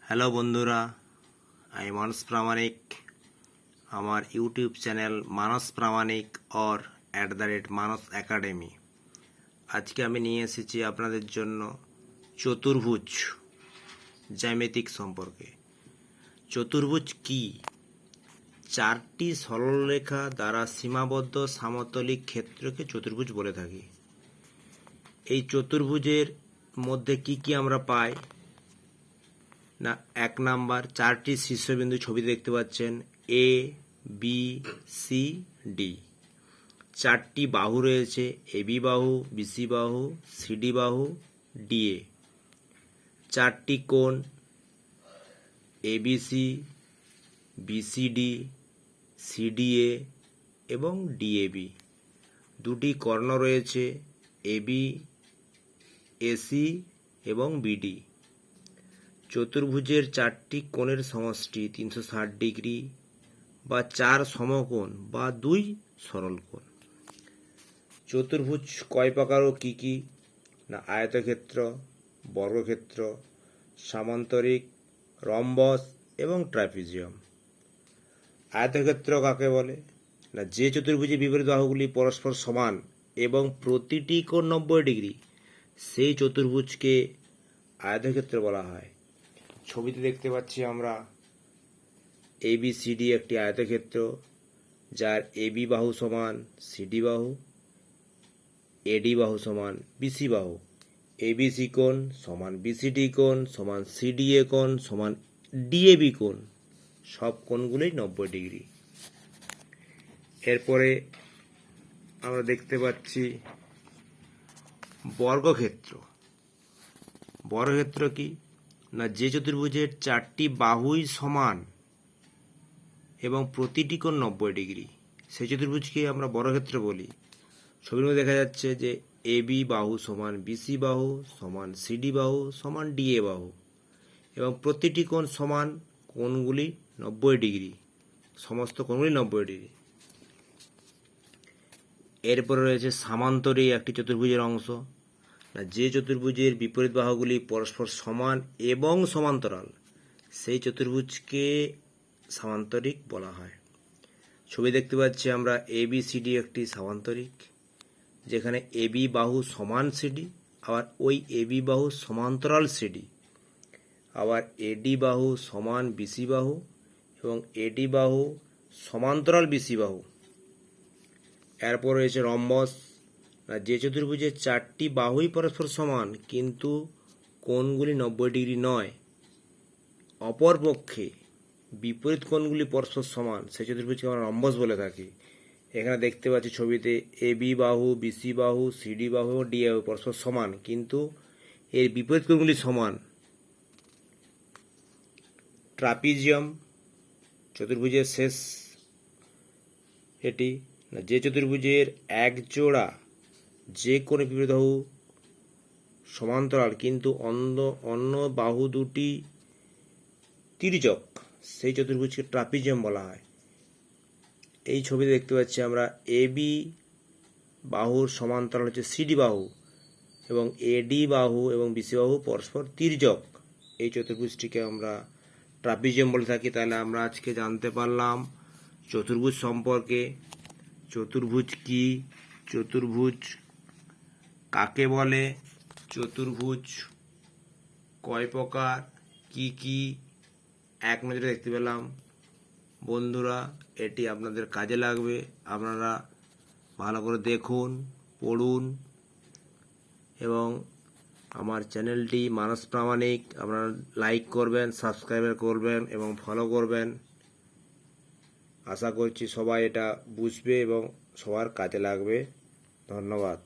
Hello বন্ধুরা, আমি মানস প্রামাণিক। আমার YouTube channel Manas Pramanik or @Manas academy. আজকে আমি নিয়ে এসেছি আপনাদের জন্য চতুর্ভুজ জ্যামিতিক সম্পর্কে। চতুর্ভুজ কি? চারটি সরলরেখা দ্বারা সীমাবদ্ধ সমতলিক ক্ষেত্রকে চতুর্ভুজ বলে থাকি। এই চতুর্ভুজের মধ্যে কি আমরা পাই না, 1 নাম্বার, চারটি শীর্ষবিন্দু ছবিতে দেখতে পাচ্ছেন, এ বি সি ডি। চারটি বাহু রয়েছে, এবি বাহু, বিসি বাহু, সিডি বাহু, ডিএ। চারটি কোণ, এবিসি, বিসিডি, সিডিএ এবং ডিএবি। দুটি কর্ণ রয়েছে, এবি, এসি এবং বিডি। চতুর্ভুজের চারটি কোণের সমষ্টি 360 ডিগ্রি বা 4 সমকোণ বা 2 সরল কোণ। চতুর্ভুজ কয় প্রকার ও কি? না, আয়তক্ষেত্র, বর্গক্ষেত্র, সামান্তরিক, রম্বস এবং ট্রাপিজিয়াম। আয়তক্ষেত্র কাকে বলে? না, যে চতুর্ভুজের বিপরীত বাহুগুলি পরস্পর সমান এবং প্রতিটি কোণ 90 ডিগ্রি, সেই চতুর্ভুজকে আয়তক্ষেত্র বলা হয়। ছবিতে দেখতে পাচ্ছি আমরা ABCD একটি আয়তক্ষেত্র, যার এবি বাহু সমান সিডি বাহু, এডি বাহু সমান বিসি বাহু, এবিসি কোণ সমান বিসিডি কোণ সমান সিডিএ কোণ সমান ডিএবি কোণ, সব কোণগুলোই 90 ডিগ্রি। এরপরে আমরা দেখতে পাচ্ছি বর্গক্ষেত্র। বর্গক্ষেত্র কি? না, যে চতুর্ভুজের চারটি বাহুই সমান এবং প্রতিটি কোণ 90 ডিগ্রি, সেই চতুর্ভুজকে আমরা বর্গক্ষেত্র বলি। ছবির মধ্যে দেখা যাচ্ছে যে এবি বাহু সমান বিসি বাহু সমান সিডি বাহু সমান ডিএ বাহু এবং প্রতিটি কোণ সমান, কোণগুলি 90 ডিগ্রি, সমস্ত কোণগুলি 90 ডিগ্রি। এরপরে রয়েছে সামান্তরিক একটি চতুর্ভুজের অংশ। যে চতুর্ভুজের বিপরীত বাহুগুলি পরস্পর সমান এবং সমান্তরাল, সেই চতুর্ভুজকে সামান্তরিক বলা হয়। ছবি দেখতে পাচ্ছি আমরা ABCD একটি সামান্তরিক, যেখানে এবি বাহু সমান সিডি, আবার ওই এবি বাহু সমান্তরাল সিডি, আবার এডি বাহু সমান বিসি বাহু এবং এডি বাহু সমান্তরাল বিসি বাহু। এরপর রয়েছে রম্বস। যে চতুর্ভুজের চারটি বাহুই পরস্পর সমান কিন্তু কোণগুলি 90 ডিগ্রি নয়, অপরপক্ষে বিপরীত কোণগুলি পরস্পর সমান, সেই চতুর্ভুজকে আমরা রম্বস বলে থাকি। এখানে দেখতে পাচ্ছি ছবিতে এবি বাহু, বিসি বাহু, সিডি বাহু ও ডি বাহু পরস্পর সমান কিন্তু এর বিপরীত কোণগুলি সমান। ট্রাপিজিয়াম চতুর্ভুজের শেষ এটি। যে চতুর্ভুজের এক জোড়া যে কোণে বিপরীত বাহু সমান্তরাল কিন্তু অন্য বাহু দুটি তির্যক, সেই চতুর্ভুজকে ট্রাপিজিয়াম বলা হয়। এই ছবিতে দেখতে পাচ্ছি আমরা এবি বাহুর সমান্তরাল হচ্ছে সিডি বাহু এবং এডি বাহু এবং বিসি বাহু পরস্পর তির্যক, এই চতুর্ভুজটিকে আমরা ট্রাপিজিয়াম বলে থাকি। তাহলে আমরা আজকে জানতে পারলাম চতুর্ভুজ সম্পর্কে। চতুর্ভুজ কি, চতুর্ভুজ কাকে বলে, চতুর্ভুজ কয় প্রকার, কি এক নজরে দেখতে পেলাম। বন্ধুরা, এটি আপনাদের কাজে লাগবে। আপনারা ভালো করে দেখুন, পড়ুন এবং আমার চ্যানেলটি মানস প্রামাণিক আপনারা লাইক করবেন, সাবস্ক্রাইব করবেন এবং ফলো করবেন। আশা করছি সবাই এটা বুঝবে এবং সবার কাজে লাগবে। ধন্যবাদ।